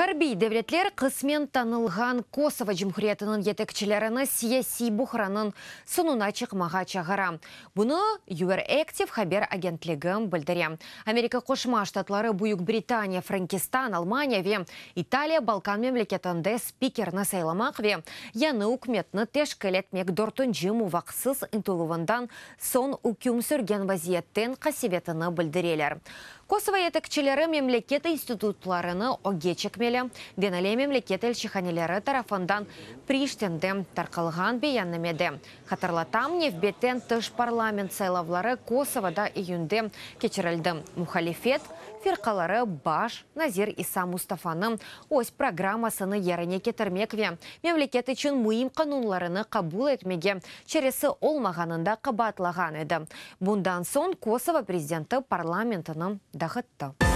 Гарби девретлер қысмен танылған Косово Жумхуриятының етекчілеріні сияси бұқыранын сұнуна чықмаға чағыра. Бұны UR-Active хабер агентлігім білдіре. Америка Қошма Штатлары Бүйік Британия, Франкистан, Алмания ве Италия Балкан мемлекетінде спикерні сайламақ ве яны үкметні тешкелетмек дортын жыму вақсыз интулывандан сон үкім сүрген вазиеттен қасиветіні білдірелер. Косово етекчілері мемлекет институтларыны оге чекмелі, денеле мемлекет елшіханелері тарафындан Приштенде тарқалған бейяннамеді. Қатарлатам невбеттен тыш парламент сайлавлары Косовода июнде кечірілді. Мухалифет фирқалары баш Назир Иса Мустафаның ось программасыны еріне кетірмекве. Мемлекет үшін мұйым қанунларыны қабул етмеге чересі олмағанында қабатлаған еді. Бұндан сон Косово президенті парламентінің дағытты.